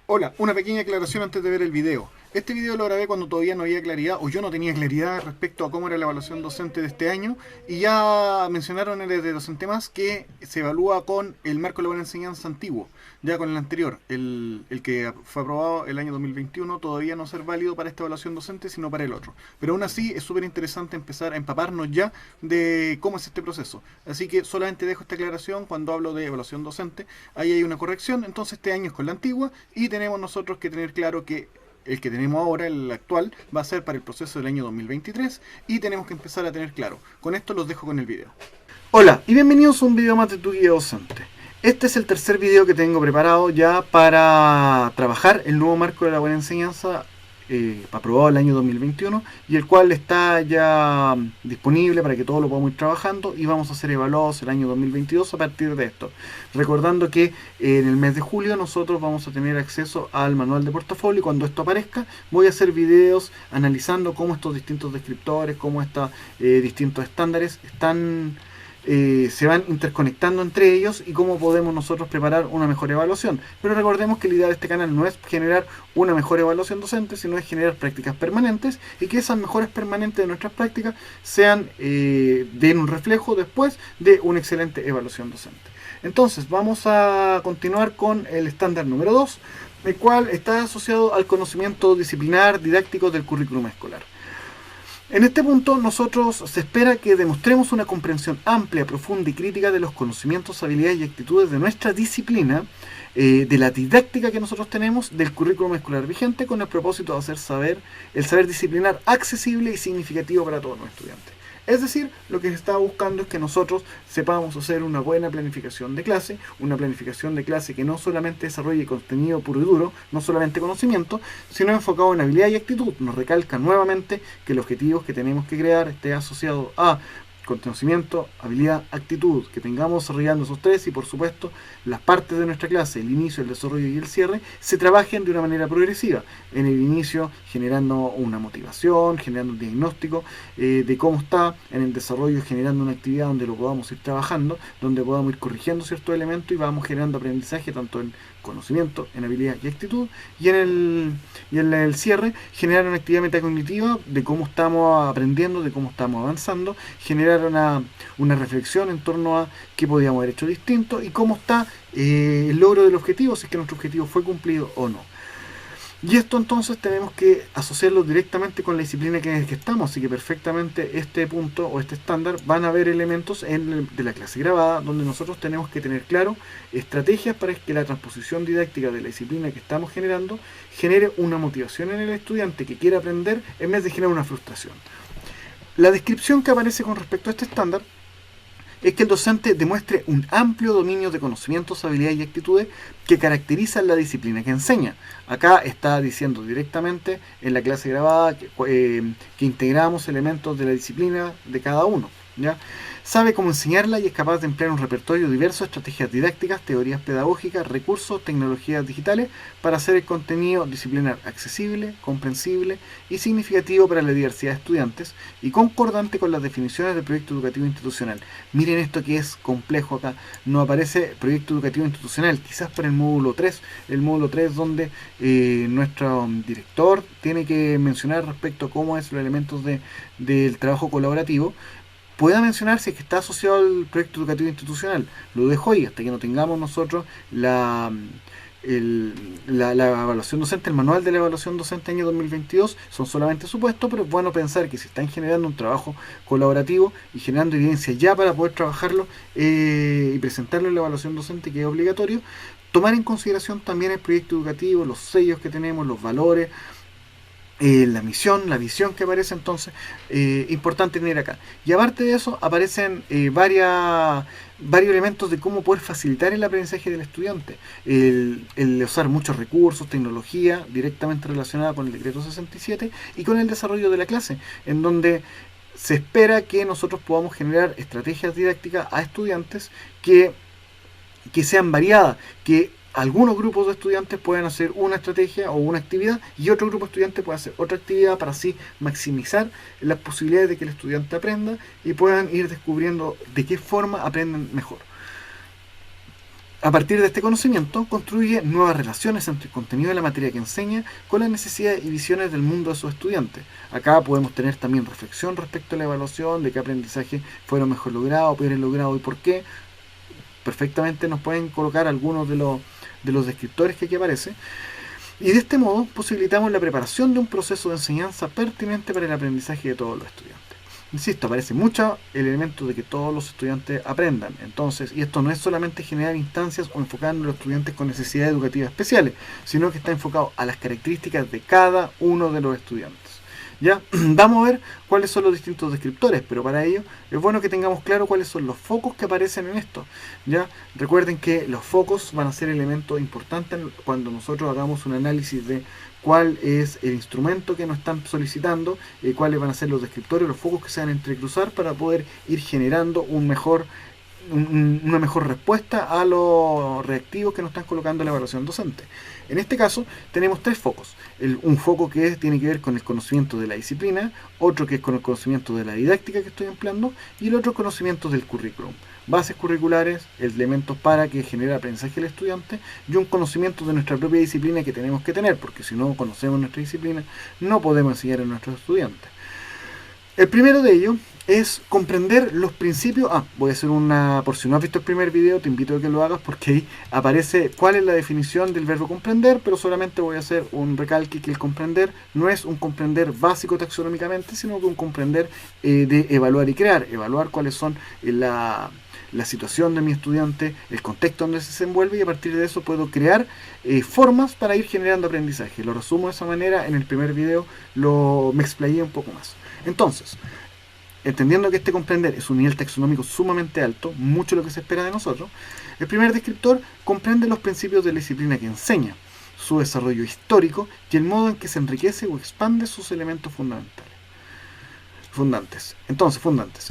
Hola, una pequeña aclaración antes de ver el video. Este video lo grabé cuando todavía no había claridad, o yo no tenía claridad respecto a cómo era la evaluación docente de este año, y ya mencionaron el de docente más que se evalúa con el marco de la buena enseñanza antiguo, ya con el anterior, el que fue aprobado el año 2021, todavía no ser válido para esta evaluación docente, sino para el otro. Pero aún así es súper interesante empezar a empaparnos ya de cómo es este proceso. Así que solamente dejo esta aclaración cuando hablo de evaluación docente. Ahí hay una corrección, entonces este año es con la antigua y tenemos nosotros que tener claro que el que tenemos ahora, el actual, va a ser para el proceso del año 2023 y tenemos que empezar a tener claro. Con esto los dejo con el video. Hola y bienvenidos a un video más de tu guía docente. Este es el tercer video que tengo preparado ya para trabajar el nuevo marco de la buena enseñanza aprobado el año 2021 y el cual está ya disponible para que todos lo podamos ir trabajando y vamos a ser evaluados el año 2022 a partir de esto. Recordando que en el mes de julio nosotros vamos a tener acceso al manual de portafolio y cuando esto aparezca voy a hacer videos analizando cómo estos distintos descriptores, cómo estos distintos estándares se van interconectando entre ellos y cómo podemos nosotros preparar una mejor evaluación. Pero recordemos que la idea de este canal no es generar una mejor evaluación docente, sino es generar prácticas permanentes y que esas mejoras permanentes de nuestras prácticas den un reflejo después de una excelente evaluación docente. Entonces vamos a continuar con el estándar número 2, el cual está asociado al conocimiento disciplinar didáctico del currículum escolar. En este punto nosotros se espera que demostremos una comprensión amplia, profunda y crítica de los conocimientos, habilidades y actitudes de nuestra disciplina, de la didáctica que nosotros tenemos, del currículum escolar vigente, con el propósito de hacer el saber disciplinar accesible y significativo para todos los estudiantes. Es decir, lo que se está buscando es que nosotros sepamos hacer una buena planificación de clase, una planificación de clase que no solamente desarrolle contenido puro y duro, no solamente conocimiento, sino enfocado en habilidad y actitud. Nos recalca nuevamente que el objetivo que tenemos que crear esté asociado a conocimiento, habilidad, actitud, que tengamos desarrollando esos tres y por supuesto las partes de nuestra clase, el inicio, el desarrollo y el cierre, se trabajen de una manera progresiva. En el inicio generando una motivación, generando un diagnóstico de cómo está, en el desarrollo generando una actividad donde lo podamos ir trabajando, donde podamos ir corrigiendo ciertos elementos y vamos generando aprendizaje tanto en conocimiento, en habilidad y actitud, y en el cierre generar una actividad metacognitiva de cómo estamos aprendiendo, de cómo estamos avanzando, generar una reflexión en torno a qué podíamos haber hecho distinto y cómo está el logro del objetivo, si es que nuestro objetivo fue cumplido o no. Y esto entonces tenemos que asociarlo directamente con la disciplina en la que estamos, así que perfectamente este punto o este estándar van a haber elementos de la clase grabada donde nosotros tenemos que tener claro estrategias para que la transposición didáctica de la disciplina que estamos generando genere una motivación en el estudiante que quiera aprender en vez de generar una frustración. La descripción que aparece con respecto a este estándar es que el docente demuestre un amplio dominio de conocimientos, habilidades y actitudes que caracterizan la disciplina que enseña. Acá está diciendo directamente en la clase grabada que integramos elementos de la disciplina de cada uno, ¿ya? Sabe cómo enseñarla y es capaz de emplear un repertorio diverso de estrategias didácticas, teorías pedagógicas, recursos, tecnologías digitales para hacer el contenido disciplinar accesible, comprensible y significativo para la diversidad de estudiantes y concordante con las definiciones del proyecto educativo institucional. Miren esto que es complejo acá. No aparece proyecto educativo institucional, quizás por el módulo 3 donde nuestro director tiene que mencionar respecto a cómo es los elementos del trabajo colaborativo, pueda mencionar si es que está asociado al proyecto educativo institucional. Lo dejo ahí hasta que no tengamos nosotros la evaluación docente, el manual de la evaluación docente año 2022. Son solamente supuestos, pero es bueno pensar que si están generando un trabajo colaborativo y generando evidencia ya para poder trabajarlo y presentarlo en la evaluación docente, que es obligatorio, tomar en consideración también el proyecto educativo, los sellos que tenemos, los valores, la misión, la visión que aparece. Entonces, importante tener acá. Y aparte de eso, aparecen varios elementos de cómo poder facilitar el aprendizaje del estudiante. El usar muchos recursos, tecnología directamente relacionada con el decreto 67 y con el desarrollo de la clase, en donde se espera que nosotros podamos generar estrategias didácticas a estudiantes que sean variadas, que algunos grupos de estudiantes pueden hacer una estrategia o una actividad y otro grupo de estudiantes puede hacer otra actividad para así maximizar las posibilidades de que el estudiante aprenda y puedan ir descubriendo de qué forma aprenden mejor. A partir de este conocimiento, construye nuevas relaciones entre el contenido de la materia que enseña con las necesidades y visiones del mundo de sus estudiantes. Acá podemos tener también reflexión respecto a la evaluación, de qué aprendizaje fueron mejor logrados, peor logrado y por qué. Perfectamente nos pueden colocar algunos de los descriptores que aquí aparecen. Y de este modo posibilitamos la preparación de un proceso de enseñanza pertinente para el aprendizaje de todos los estudiantes. Insisto, aparece mucho el elemento de que todos los estudiantes aprendan. Entonces, y esto no es solamente generar instancias o enfocar a los estudiantes con necesidades educativas especiales, sino que está enfocado a las características de cada uno de los estudiantes. Ya, vamos a ver cuáles son los distintos descriptores, pero para ello es bueno que tengamos claro cuáles son los focos que aparecen en esto. Ya, recuerden que los focos van a ser elementos importantes cuando nosotros hagamos un análisis de cuál es el instrumento que nos están solicitando, cuáles van a ser los descriptores, los focos que se van a entrecruzar para poder ir generando una mejor respuesta a los reactivos que nos están colocando en la evaluación docente. En este caso tenemos tres focos. Un foco que tiene que ver con el conocimiento de la disciplina, otro que es con el conocimiento de la didáctica que estoy empleando y el otro conocimiento del currículum. Bases curriculares, elementos para que genere aprendizaje el estudiante y un conocimiento de nuestra propia disciplina que tenemos que tener, porque si no conocemos nuestra disciplina no podemos enseñar a nuestros estudiantes. El primero de ellos es comprender los principios. Voy a hacer por si no has visto el primer video, te invito a que lo hagas porque ahí aparece cuál es la definición del verbo comprender, pero solamente voy a hacer un recalque que el comprender no es un comprender básico taxonómicamente, sino que un comprender de evaluar y crear. Evaluar cuáles son la situación de mi estudiante, el contexto donde se desenvuelve y a partir de eso puedo crear formas para ir generando aprendizaje. Lo resumo de esa manera, en el primer video me explayé un poco más. Entonces, entendiendo que este comprender es un nivel taxonómico sumamente alto, mucho lo que se espera de nosotros, el primer descriptor comprende los principios de la disciplina que enseña, su desarrollo histórico y el modo en que se enriquece o expande sus elementos fundantes.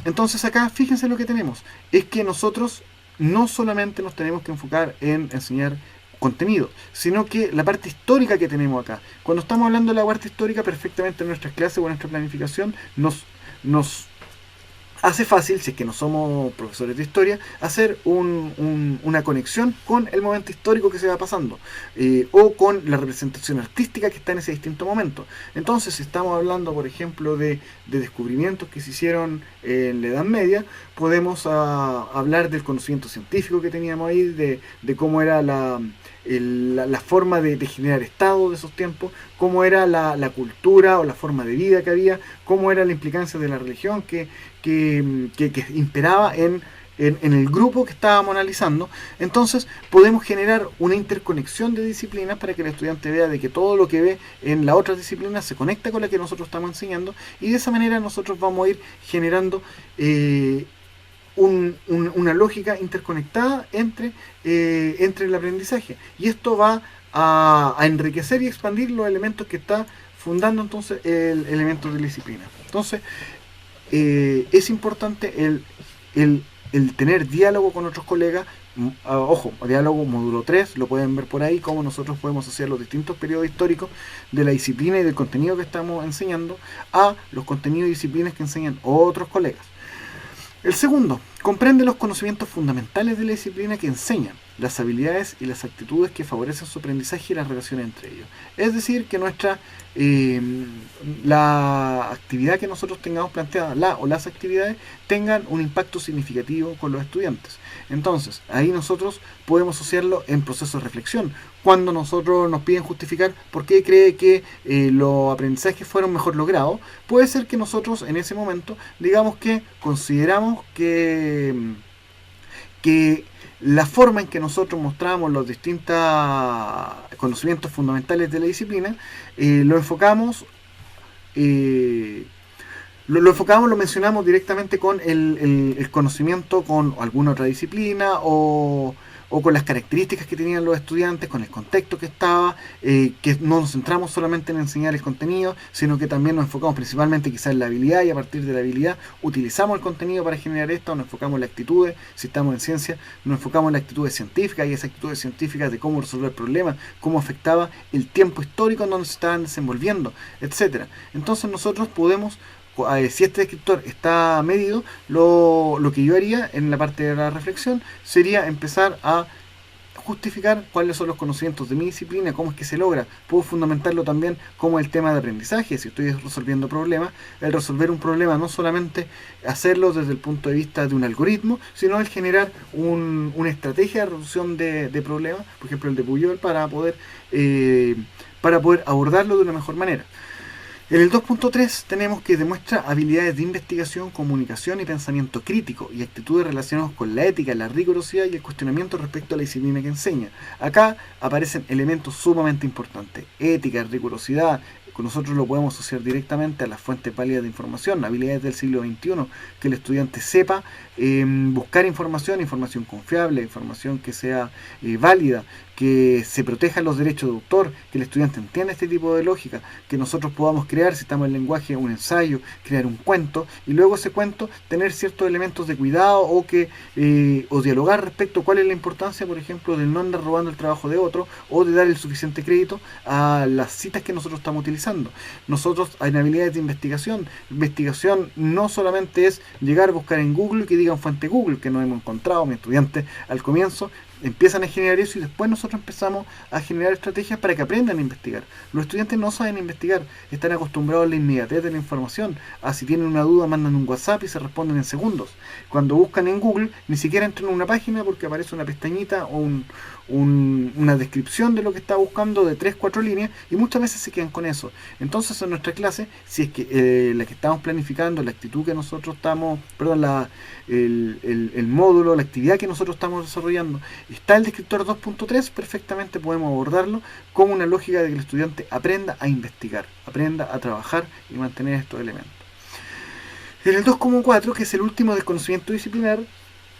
Entonces acá fíjense lo que tenemos, es que nosotros no solamente nos tenemos que enfocar en enseñar contenido, sino que la parte histórica que tenemos acá. Cuando estamos hablando de la parte histórica, perfectamente en nuestras clases o en nuestra planificación nos hace fácil, si es que no somos profesores de historia, hacer una conexión con el momento histórico que se va pasando o con la representación artística que está en ese distinto momento. Entonces, si estamos hablando, por ejemplo, de descubrimientos que se hicieron en la Edad Media, podemos hablar del conocimiento científico que teníamos ahí, de cómo era la forma de generar estado de esos tiempos, cómo era la cultura o la forma de vida que había, cómo era la implicancia de la religión que imperaba en el grupo que estábamos analizando. Entonces podemos generar una interconexión de disciplinas para que el estudiante vea de que todo lo que ve en la otra disciplina se conecta con la que nosotros estamos enseñando y de esa manera nosotros vamos a ir generando una lógica interconectada entre el aprendizaje, y esto va a enriquecer y expandir los elementos que está fundando entonces el elemento de la disciplina. Entonces es importante el tener diálogo con otros colegas. Ojo, diálogo módulo 3, lo pueden ver por ahí, cómo nosotros podemos hacer los distintos periodos históricos de la disciplina y del contenido que estamos enseñando a los contenidos y disciplinas que enseñan otros colegas. El segundo, comprende los conocimientos fundamentales de la disciplina que enseñan, las habilidades y las actitudes que favorecen su aprendizaje y las relaciones entre ellos. Es decir, que la actividad que nosotros tengamos planteada, las actividades, tengan un impacto significativo con los estudiantes. Entonces, ahí nosotros podemos asociarlo en procesos de reflexión. Cuando nosotros nos piden justificar por qué cree que los aprendizajes fueron mejor logrados, puede ser que nosotros en ese momento digamos que consideramos que la forma en que nosotros mostramos los distintos conocimientos fundamentales de la disciplina, lo enfocamos, lo mencionamos directamente con el conocimiento con alguna otra disciplina o con las características que tenían los estudiantes, con el contexto que estaba, que no nos centramos solamente en enseñar el contenido, sino que también nos enfocamos principalmente quizás en la habilidad, y a partir de la habilidad utilizamos el contenido para generar esto, nos enfocamos en las actitudes, si estamos en ciencia, nos enfocamos en las actitudes científicas, y esas actitudes científicas de cómo resolver problemas, cómo afectaba el tiempo histórico en donde se estaban desenvolviendo, etcétera. Entonces nosotros podemos, si este descriptor está medido, lo que yo haría en la parte de la reflexión sería empezar a justificar cuáles son los conocimientos de mi disciplina, cómo es que se logra. Puedo fundamentarlo también como el tema de aprendizaje. Si estoy resolviendo problemas, el resolver un problema no solamente hacerlo desde el punto de vista de un algoritmo, sino el generar una estrategia de resolución de problemas, por ejemplo el de Puyol, para poder abordarlo de una mejor manera. En el 2.3 tenemos que demuestra habilidades de investigación, comunicación y pensamiento crítico y actitudes relacionadas con la ética, la rigurosidad y el cuestionamiento respecto a la disciplina que enseña. Acá aparecen elementos sumamente importantes: ética, rigurosidad. Nosotros lo podemos asociar directamente a las fuentes válidas de información, habilidades del siglo XXI, que el estudiante sepa buscar información confiable, información que sea válida, que se protejan los derechos de autor, que el estudiante entienda este tipo de lógica, que nosotros podamos crear, si estamos en lenguaje, un ensayo, crear un cuento, y luego ese cuento tener ciertos elementos de cuidado o dialogar respecto a cuál es la importancia, por ejemplo, de no andar robando el trabajo de otro o de dar el suficiente crédito a las citas que nosotros estamos utilizando. Nosotros hay habilidades de investigación. Investigación no solamente es llegar a buscar en Google y que digan fuente Google, que no hemos encontrado. Mis estudiantes al comienzo empiezan a generar eso y después nosotros empezamos a generar estrategias para que aprendan a investigar. Los estudiantes no saben investigar, están acostumbrados a la inmediatez de la información. Si tienen una duda mandan un WhatsApp y se responden en segundos. Cuando buscan en Google ni siquiera entran en una página porque aparece una pestañita o una descripción de lo que está buscando de 3-4 líneas y muchas veces se quedan con eso. Entonces en nuestra clase, si es que la que estamos planificando, la actitud que nosotros estamos, el módulo, la actividad que nosotros estamos desarrollando, está el descriptor 2.3, perfectamente podemos abordarlo como una lógica de que el estudiante aprenda a investigar, aprenda a trabajar y mantener estos elementos. En el 2.4, que es el último del conocimiento disciplinar,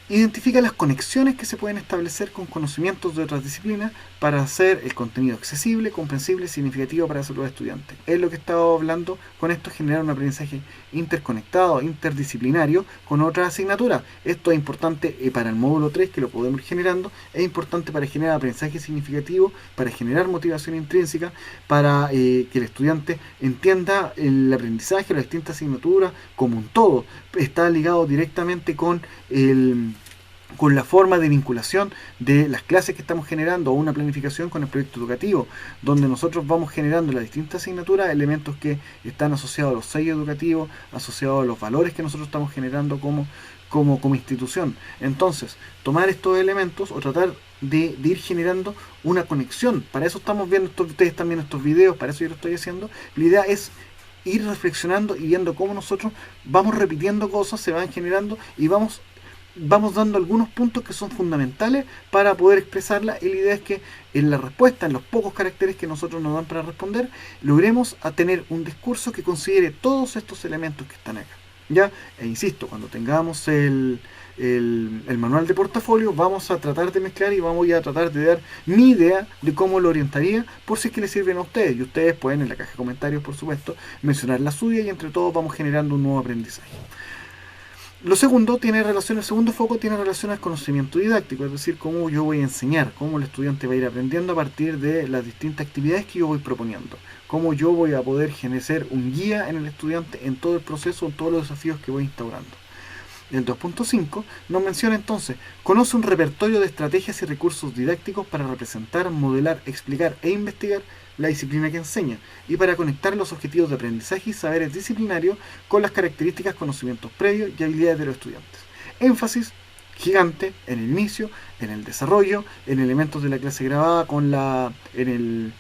identifica las conexiones que se pueden establecer con conocimientos de otras disciplinas para hacer el contenido accesible, comprensible y significativo para los estudiantes. Es lo que estaba hablando con esto, generar un aprendizaje interconectado, interdisciplinario con otras asignaturas. Esto es importante para el módulo 3, que lo podemos ir generando, es importante para generar aprendizaje significativo, para generar motivación intrínseca, para que el estudiante entienda el aprendizaje, las distintas asignaturas como un todo. Está ligado directamente con la forma de vinculación de las clases que estamos generando o una planificación con el proyecto educativo, donde nosotros vamos generando las distintas asignaturas, elementos que están asociados a los sellos educativos, asociados a los valores que nosotros estamos generando como institución. Entonces, tomar estos elementos o tratar de ir generando una conexión. Para eso estamos viendo, ustedes están viendo estos videos, para eso yo lo estoy haciendo. La idea es ir reflexionando y viendo cómo nosotros vamos repitiendo cosas, se van generando y vamos dando algunos puntos que son fundamentales para poder expresarla, y la idea es que en la respuesta, en los pocos caracteres que nosotros nos dan para responder, logremos a tener un discurso que considere todos estos elementos que están acá. ¿Ya? E insisto, cuando tengamos el manual de portafolio, vamos a tratar de mezclar y vamos a tratar de dar mi idea de cómo lo orientaría, por si es que les sirven a ustedes. Y ustedes pueden en la caja de comentarios, por supuesto, mencionar la suya y entre todos vamos generando un nuevo aprendizaje. Lo segundo el segundo foco tiene relación al conocimiento didáctico, es decir, cómo yo voy a enseñar, cómo el estudiante va a ir aprendiendo a partir de las distintas actividades que yo voy proponiendo, cómo yo voy a poder ser un guía en el estudiante en todo el proceso, en todos los desafíos que voy instaurando. El 2.5 nos menciona entonces: conoce un repertorio de estrategias y recursos didácticos para representar, modelar, explicar e investigar la disciplina que enseña y para conectar los objetivos de aprendizaje y saberes disciplinarios con las características, conocimientos previos y habilidades de los estudiantes. Énfasis gigante en el inicio, en el desarrollo, en elementos de la clase grabada, en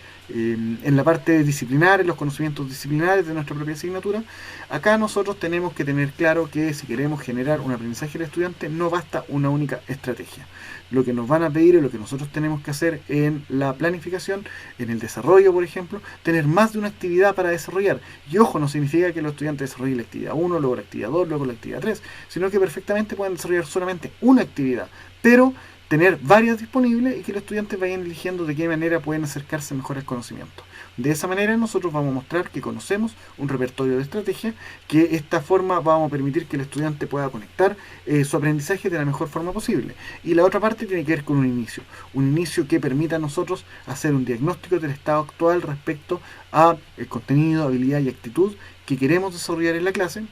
la parte disciplinar, en los conocimientos disciplinares de nuestra propia asignatura. Acá nosotros tenemos que tener claro que si queremos generar un aprendizaje del estudiante, no basta una única estrategia. Lo que nos van a pedir y lo que nosotros tenemos que hacer en la planificación, en el desarrollo, por ejemplo, tener más de una actividad para desarrollar. Y ojo, no significa que los estudiantes desarrollen la actividad 1, luego la actividad 2, luego la actividad 3, sino que perfectamente pueden desarrollar solamente una actividad, pero tener varias disponibles y que los estudiantes vayan eligiendo de qué manera pueden acercarse mejor al conocimiento. De esa manera nosotros vamos a mostrar que conocemos un repertorio de estrategias, que esta forma vamos a permitir que el estudiante pueda conectar su aprendizaje de la mejor forma posible. Y la otra parte tiene que ver con un inicio que permita a nosotros hacer un diagnóstico del estado actual respecto a el contenido, habilidad y actitud que queremos desarrollar en la clase,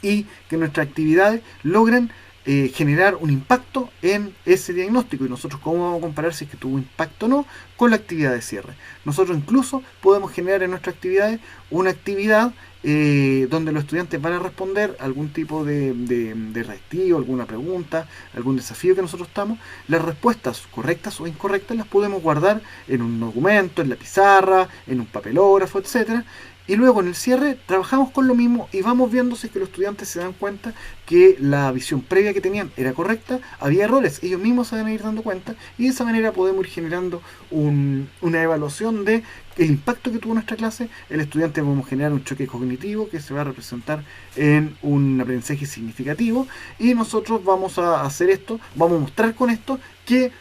y que nuestras actividades logren generar un impacto en ese diagnóstico. Y nosotros, ¿cómo vamos a comparar si es que tuvo impacto o no con la actividad de cierre? Nosotros incluso podemos generar en nuestras actividades una actividad donde los estudiantes van a responder algún tipo de reactivo, alguna pregunta, algún desafío que nosotros estamos. Las respuestas correctas o incorrectas las podemos guardar en un documento, en la pizarra, en un papelógrafo, etcétera. Y luego en el cierre trabajamos con lo mismo y vamos viendo si es que los estudiantes se dan cuenta que la visión previa que tenían era correcta, había errores, ellos mismos se van a ir dando cuenta, y de esa manera podemos ir generando una evaluación de el impacto que tuvo nuestra clase. El estudiante, vamos a generar un choque cognitivo que se va a representar en un aprendizaje significativo, y nosotros vamos a hacer esto, vamos a mostrar con esto que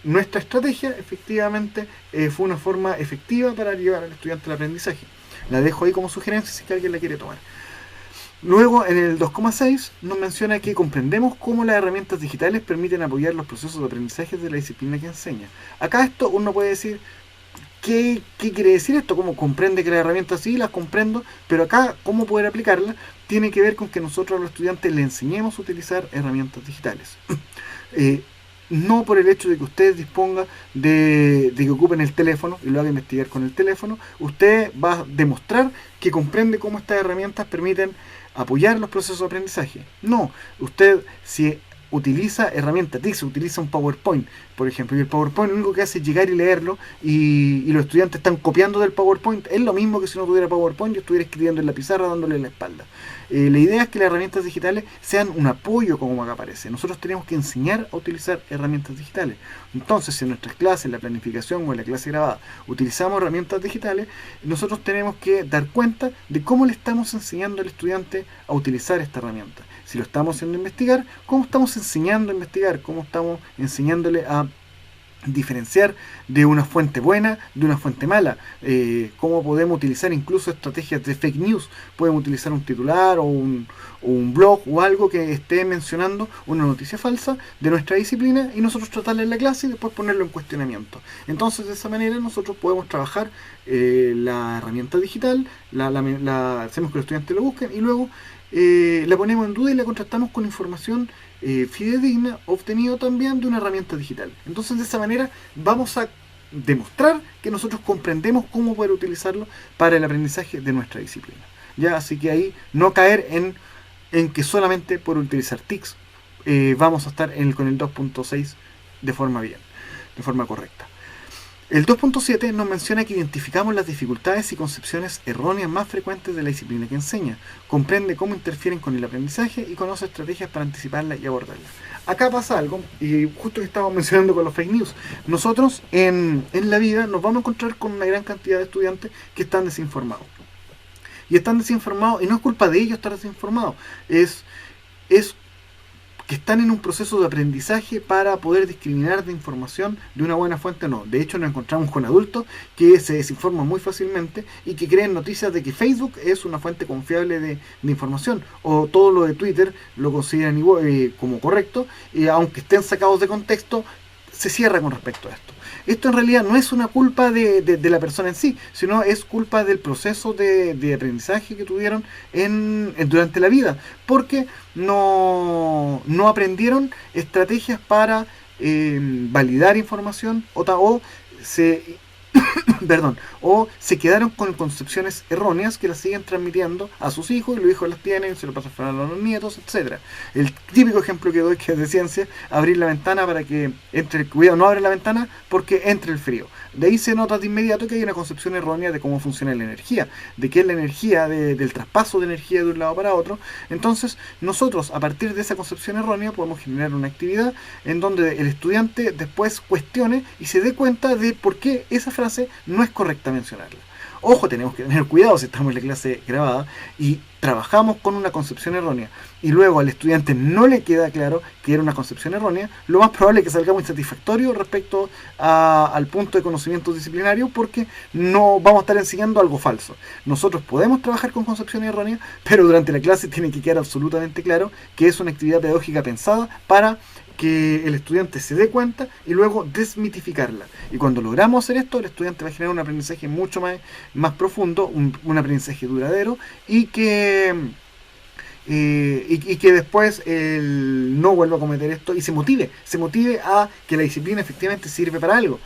nuestra estrategia efectivamente fue una forma efectiva para llevar al estudiante al aprendizaje. La dejo ahí como sugerencia si es que alguien la quiere tomar. Luego, en el 2,6 nos menciona que comprendemos cómo las herramientas digitales permiten apoyar los procesos de aprendizaje de la disciplina que enseña. Acá esto uno puede decir, ¿qué quiere decir esto? ¿Cómo comprende que las herramientas sí las comprendo? Pero acá, ¿cómo poder aplicarlas? Tiene que ver con que nosotros a los estudiantes le enseñemos a utilizar herramientas digitales. No por el hecho de que usted disponga de que ocupen el teléfono y lo haga investigar con el teléfono, usted va a demostrar que comprende cómo estas herramientas permiten apoyar los procesos de aprendizaje. No, usted si utiliza herramientas TIC, utiliza un PowerPoint, por ejemplo, y el PowerPoint lo único que hace es llegar y leerlo, y los estudiantes están copiando del PowerPoint, es lo mismo que si no tuviera PowerPoint, yo estuviera escribiendo en la pizarra dándole la espalda. La idea es que las herramientas digitales sean un apoyo, como acá aparece. Nosotros tenemos que enseñar a utilizar herramientas digitales. Entonces, si en nuestras clases, en la planificación o en la clase grabada, utilizamos herramientas digitales, nosotros tenemos que dar cuenta de cómo le estamos enseñando al estudiante a utilizar esta herramienta. Si lo estamos haciendo investigar, cómo estamos enseñando a investigar, cómo estamos enseñándole a diferenciar de una fuente buena de una fuente mala, cómo podemos utilizar incluso estrategias de fake news. Podemos utilizar un titular o un blog o algo que esté mencionando una noticia falsa de nuestra disciplina y nosotros tratarla en la clase y después ponerlo en cuestionamiento. Entonces, de esa manera nosotros podemos trabajar la herramienta digital, hacemos que los estudiantes lo busquen y luego la ponemos en duda y la contrastamos con información fidedigna obtenido también de una herramienta digital. Entonces, de esa manera vamos a demostrar que nosotros comprendemos cómo poder utilizarlo para el aprendizaje de nuestra disciplina. Ya, así que ahí no caer en que solamente por utilizar TICs vamos a estar con el 2.6 de forma correcta. El 2.7 nos menciona que identificamos las dificultades y concepciones erróneas más frecuentes de la disciplina que enseña, comprende cómo interfieren con el aprendizaje y conoce estrategias para anticiparlas y abordarlas. Acá pasa algo, y justo que estábamos mencionando con los fake news, nosotros en la vida nos vamos a encontrar con una gran cantidad de estudiantes que están desinformados. Y están desinformados, y no es culpa de ellos estar desinformados, es que están en un proceso de aprendizaje para poder discriminar de información de una buena fuente o no. De hecho, nos encontramos con adultos que se desinforman muy fácilmente y que creen noticias de que Facebook es una fuente confiable de información, o todo lo de Twitter lo consideran igual, como correcto, y aunque estén sacados de contexto, se cierra con respecto a esto. Esto en realidad no es una culpa de la persona en sí, sino es culpa del proceso de aprendizaje que tuvieron durante la vida, porque no aprendieron estrategias para validar información o se quedaron con concepciones erróneas que las siguen transmitiendo a sus hijos, y los hijos las tienen, se lo pasan a los nietos, etc. El típico ejemplo que doy, que es de ciencia: abrir la ventana para que entre el cuidado, no abre la ventana porque entre el frío. De ahí se nota de inmediato que hay una concepción errónea de cómo funciona la energía, de qué es la energía, del traspaso de energía de un lado para otro. Entonces, nosotros, a partir de esa concepción errónea, podemos generar una actividad en donde el estudiante después cuestione y se dé cuenta de por qué esa frase no es correcta mencionarla. Ojo, tenemos que tener cuidado si estamos en la clase grabada y trabajamos con una concepción errónea y luego al estudiante no le queda claro que era una concepción errónea, lo más probable es que salga muy insatisfactorio respecto al punto de conocimiento disciplinario, porque no vamos a estar enseñando algo falso. Nosotros podemos trabajar con concepciones erróneas, pero durante la clase tiene que quedar absolutamente claro que es una actividad pedagógica pensada para que el estudiante se dé cuenta y luego desmitificarla. Y cuando logramos hacer esto, el estudiante va a generar un aprendizaje mucho más profundo, un aprendizaje duradero, y que y que después no vuelva a cometer esto y se motive a que la disciplina efectivamente sirve para algo.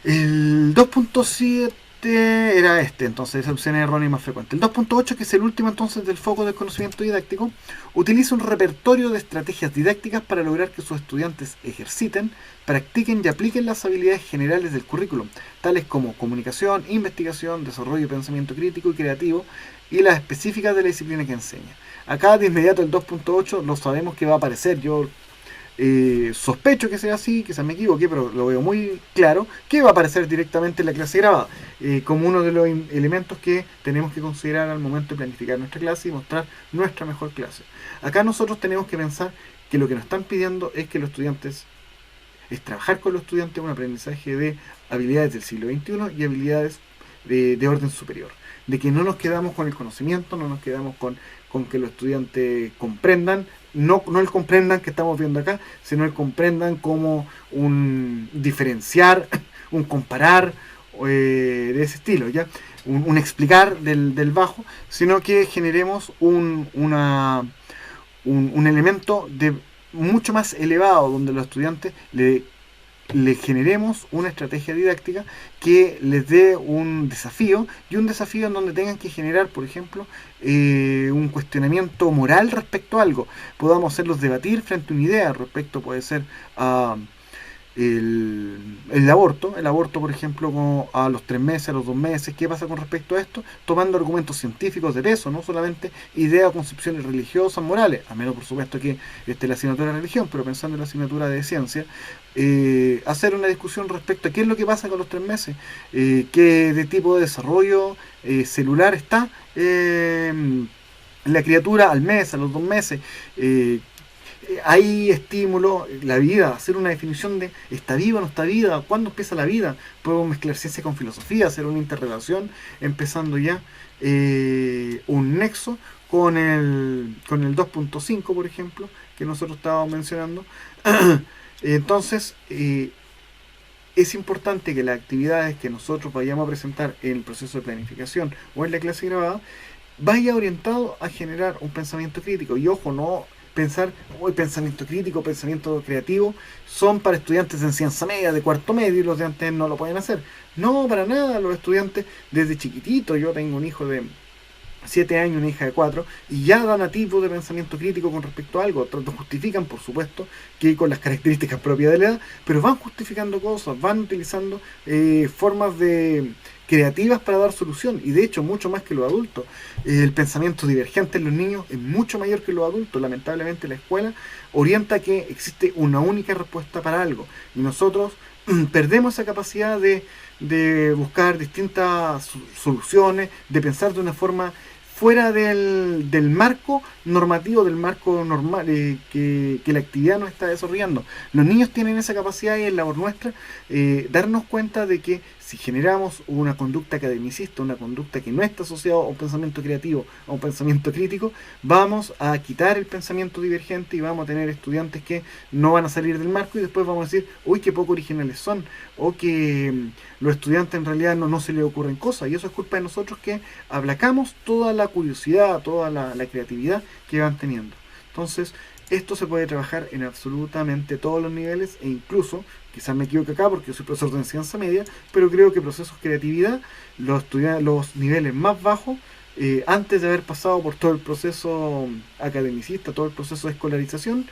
El 2.7 era entonces esa opción es errónea y más frecuente. El 2.8, que es el último entonces del foco del conocimiento didáctico, utiliza un repertorio de estrategias didácticas para lograr que sus estudiantes ejerciten, practiquen y apliquen las habilidades generales del currículum, tales como comunicación, investigación, desarrollo, pensamiento crítico y creativo, y las específicas de la disciplina que enseña. Acá de inmediato el 2.8 lo sabemos que va a aparecer. Yo sospecho que sea así, quizás me equivoqué, pero lo veo muy claro, que va a aparecer directamente en la clase grabada, como uno de los elementos que tenemos que considerar al momento de planificar nuestra clase y mostrar nuestra mejor clase. Acá nosotros tenemos que pensar que lo que nos están pidiendo es que los estudiantes, es trabajar con los estudiantes un aprendizaje de habilidades del siglo XXI y habilidades de orden superior. De que no nos quedamos con el conocimiento, no nos quedamos con que los estudiantes comprendan, no el comprendan que estamos viendo acá, sino el comprendan como un diferenciar, un comparar de ese estilo, ¿ya? Un explicar del bajo, sino que generemos un elemento de mucho más elevado donde los estudiantes le generemos una estrategia didáctica que les dé un desafío, y un desafío en donde tengan que generar, por ejemplo, un cuestionamiento moral respecto a algo. Podamos hacerlos debatir frente a una idea respecto, puede ser a el aborto, por ejemplo, como a los 3 meses, a los 2 meses, ¿qué pasa con respecto a esto? Tomando argumentos científicos de peso, no solamente ideas o concepciones religiosas, morales, a menos por supuesto que la asignatura de religión, pero pensando en la asignatura de ciencia, hacer una discusión respecto a qué es lo que pasa con los 3 meses, qué de tipo de desarrollo celular está la criatura al mes, a los 2 meses, hay estímulo, la vida, hacer una definición de ¿está viva o no está viva? ¿Cuándo empieza la vida? Podemos mezclar ciencia con filosofía, hacer una interrelación, empezando ya un nexo con el 2.5, por ejemplo, que nosotros estábamos mencionando. Entonces, es importante que las actividades que nosotros vayamos a presentar en el proceso de planificación o en la clase grabada vaya orientado a generar un pensamiento crítico. Y ojo, no pensar, hoy pensamiento crítico, pensamiento creativo, son para estudiantes de enseñanza media, de cuarto medio, y los de antes no lo pueden hacer. No, para nada, los estudiantes desde chiquitito, yo tengo un hijo de 7 años, una hija de 4, y ya dan atisbos de pensamiento crítico con respecto a algo. Tanto justifican, por supuesto, que con las características propias de la edad, pero van justificando cosas, van utilizando formas creativas para dar solución, y de hecho mucho más que los adultos. El pensamiento divergente en los niños es mucho mayor que los adultos. Lamentablemente la escuela orienta que existe una única respuesta para algo, y nosotros perdemos esa capacidad de buscar distintas soluciones, de pensar de una forma fuera del marco normativo, del marco normal que la actividad nos está desarrollando. Los niños tienen esa capacidad, y es labor nuestra darnos cuenta de que si generamos una conducta academicista, una conducta que no está asociada a un pensamiento creativo, a un pensamiento crítico, vamos a quitar el pensamiento divergente y vamos a tener estudiantes que no van a salir del marco, y después vamos a decir, uy, qué poco originales son, o que los estudiantes en realidad no se les ocurren cosas, y eso es culpa de nosotros, que aplacamos toda la curiosidad, toda la creatividad que van teniendo. Entonces, esto se puede trabajar en absolutamente todos los niveles, e incluso, quizás me equivoque acá porque yo soy profesor de enseñanza media, pero creo que procesos de creatividad, los niveles más bajos, antes de haber pasado por todo el proceso academicista, todo el proceso de escolarización,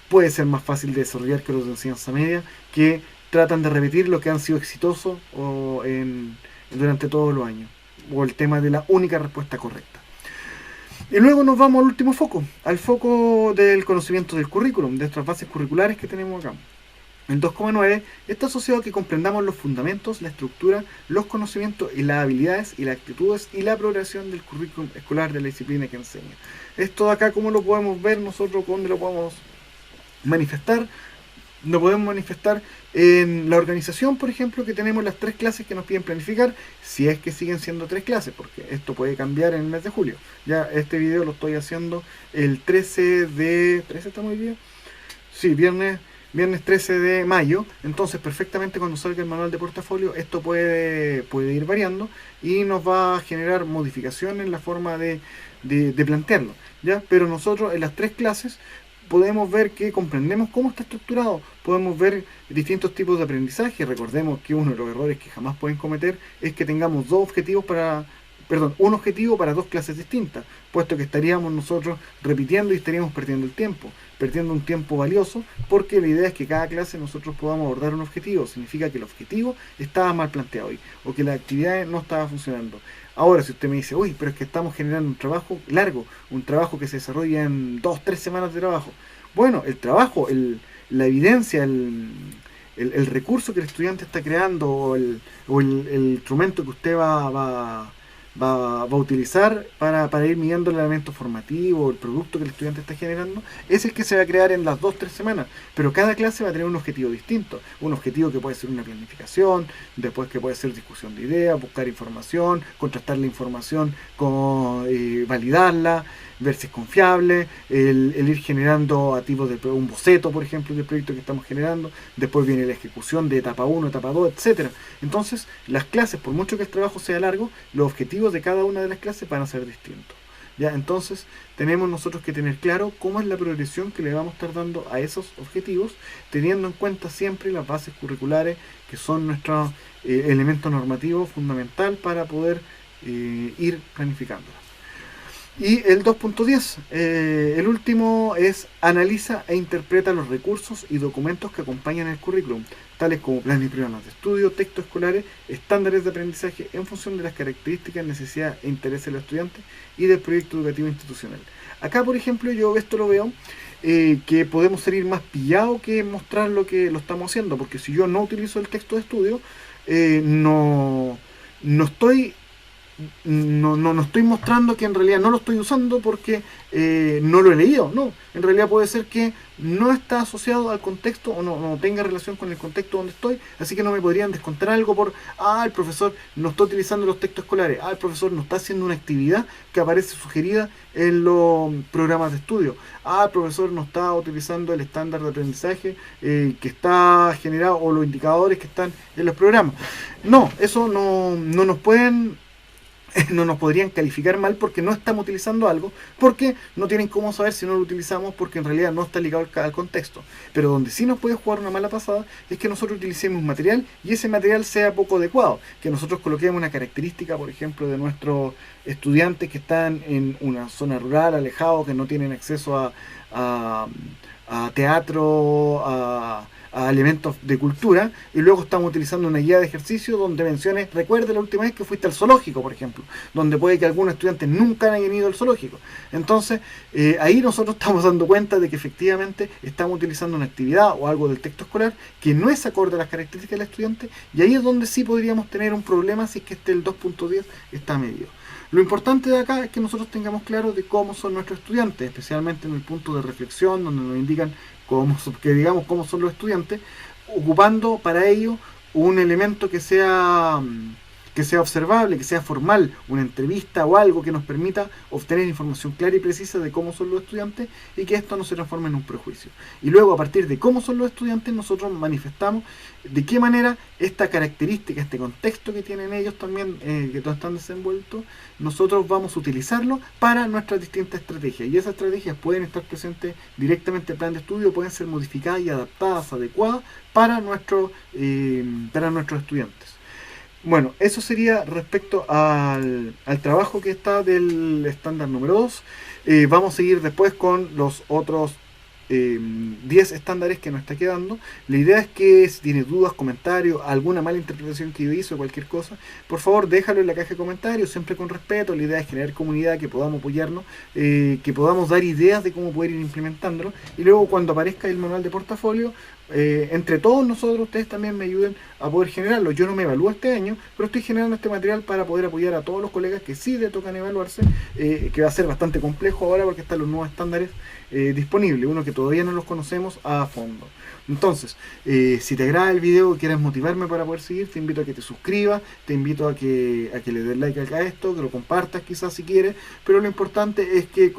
puede ser más fácil de desarrollar que los de enseñanza media, que tratan de repetir lo que han sido exitosos durante todos los años, o el tema de la única respuesta correcta. Y luego nos vamos al último foco, al foco del conocimiento del currículum, de estas bases curriculares que tenemos acá. El 2.9 está asociado a que comprendamos los fundamentos, la estructura, los conocimientos y las habilidades y las actitudes y la progresión del currículum escolar de la disciplina que enseña. Esto de acá, ¿cómo lo podemos ver nosotros? ¿Dónde lo podemos manifestar? Lo podemos manifestar en la organización, por ejemplo, que tenemos las 3 clases que nos piden planificar, si es que siguen siendo 3 clases, porque esto puede cambiar en el mes de julio. Ya este video lo estoy haciendo el 13 estamos hoy día. Sí, viernes viernes 13 de mayo. Entonces perfectamente cuando salga el manual de portafolio esto puede ir variando y nos va a generar modificaciones en la forma de plantearlo, ¿ya? Pero nosotros en las 3 clases podemos ver que comprendemos cómo está estructurado, podemos ver distintos tipos de aprendizaje. Recordemos que uno de los errores que jamás pueden cometer es que tengamos un objetivo para 2 clases distintas, puesto que estaríamos nosotros repitiendo y estaríamos perdiendo un tiempo valioso, porque la idea es que cada clase nosotros podamos abordar un objetivo. Significa que el objetivo estaba mal planteado hoy, o que la actividad no estaba funcionando. Ahora, si usted me dice, uy, pero es que estamos generando un trabajo largo, un trabajo que se desarrolla en 2, 3 semanas de trabajo. Bueno, el trabajo, la evidencia, el recurso que el estudiante está creando, o el instrumento que usted va a utilizar para ir midiendo el elemento formativo, el producto que el estudiante está generando, es el que se va a crear en las 2, 3 semanas. Pero cada clase va a tener un objetivo distinto. Un objetivo que puede ser una planificación, después que puede ser discusión de ideas, buscar información, contrastar la información, validarla, ver si es confiable, el ir generando a tipo de un boceto, por ejemplo, del proyecto que estamos generando. Después viene la ejecución de etapa 1, etapa 2, etcétera. Entonces, las clases, por mucho que el trabajo sea largo, los objetivos de cada una de las clases van a ser distintos, ¿ya? Entonces, tenemos nosotros que tener claro cómo es la progresión que le vamos a estar dando a esos objetivos, teniendo en cuenta siempre las bases curriculares, que son nuestro elemento normativo fundamental para poder ir planificándolas. Y el 2.10, el último, es analiza e interpreta los recursos y documentos que acompañan el currículum, tales como planes y programas de estudio, textos escolares, estándares de aprendizaje en función de las características, necesidades e intereses de los estudiantes y del proyecto educativo institucional. Acá, por ejemplo, yo esto lo veo que podemos ser más pillados que mostrar lo que lo estamos haciendo, porque si yo no utilizo el texto de estudio, no estoy mostrando que en realidad no lo estoy usando porque no lo he leído. No, en realidad puede ser que no está asociado al contexto, o no tenga relación con el contexto donde estoy, así que no me podrían descontar algo por, el profesor no está utilizando los textos escolares, el profesor no está haciendo una actividad que aparece sugerida en los programas de estudio, el profesor no está utilizando el estándar de aprendizaje que está generado, o los indicadores que están en los programas. No, eso no nos podrían calificar mal porque no estamos utilizando algo, porque no tienen cómo saber si no lo utilizamos, porque en realidad no está ligado al contexto. Pero donde sí nos puede jugar una mala pasada es que nosotros utilicemos material y ese material sea poco adecuado, que nosotros coloquemos una característica, por ejemplo, de nuestros estudiantes que están en una zona rural, alejados, que no tienen acceso a teatro, a elementos de cultura, y luego estamos utilizando una guía de ejercicio donde mencione, recuerde la última vez que fuiste al zoológico, por ejemplo, donde puede que algunos estudiantes nunca hayan ido al zoológico. Entonces, ahí nosotros estamos dando cuenta de que efectivamente estamos utilizando una actividad o algo del texto escolar que no es acorde a las características del estudiante, y ahí es donde sí podríamos tener un problema si es que el 2.10 está medido. Lo importante de acá es que nosotros tengamos claro de cómo son nuestros estudiantes, especialmente en el punto de reflexión, donde nos indican cómo son los estudiantes, ocupando para ello un elemento que sea observable, que sea formal, una entrevista o algo que nos permita obtener información clara y precisa de cómo son los estudiantes, y que esto no se transforme en un prejuicio. Y luego, a partir de cómo son los estudiantes, nosotros manifestamos de qué manera esta característica, este contexto que tienen ellos también, que todos están desenvueltos, nosotros vamos a utilizarlo para nuestras distintas estrategias. Y esas estrategias pueden estar presentes directamente en el plan de estudio, pueden ser modificadas y adaptadas, adecuadas para nuestros estudiantes. Bueno, eso sería respecto al trabajo que está del estándar número 2. Vamos a seguir después con los otros 10 estándares que nos está quedando. La idea es que si tienes dudas, comentarios, alguna mala interpretación que yo hice o cualquier cosa, por favor déjalo en la caja de comentarios, siempre con respeto. La idea es generar comunidad, que podamos apoyarnos, que podamos dar ideas de cómo poder ir implementándolo, y luego cuando aparezca el manual de portafolio, entre todos nosotros, ustedes también me ayuden a poder generarlo. Yo no me evalúo este año, pero estoy generando este material para poder apoyar a todos los colegas que sí le tocan evaluarse, que va a ser bastante complejo ahora porque están los nuevos estándares disponibles, uno que todavía no los conocemos a fondo. Entonces, si te agrada el video y quieres motivarme para poder seguir, te invito a que te suscribas, te invito a que le des like a esto, que lo compartas quizás si quieres, pero lo importante es que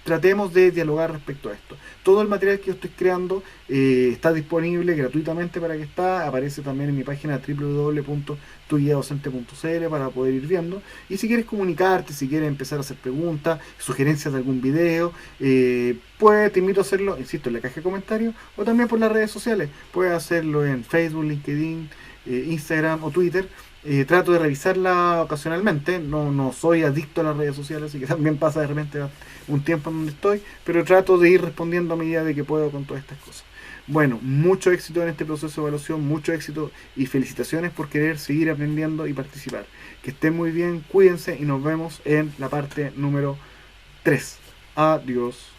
tratemos de dialogar respecto a esto. Todo el material que yo estoy creando Está disponible gratuitamente para que está. Aparece también en mi página www.tuguiadocente.cl para poder ir viendo. Y si quieres comunicarte, si quieres empezar a hacer preguntas, sugerencias de algún video, pues te invito a hacerlo, insisto, en la caja de comentarios o también por las redes sociales. Puedes hacerlo en Facebook, LinkedIn, Instagram o Twitter. Trato de revisarla ocasionalmente, no soy adicto a las redes sociales, así que también pasa de repente un tiempo en donde estoy, pero trato de ir respondiendo a medida de que puedo con todas estas cosas. Bueno, mucho éxito en este proceso de evaluación, mucho éxito y felicitaciones por querer seguir aprendiendo y participar. Que estén muy bien, cuídense y nos vemos en la parte número 3. Adiós.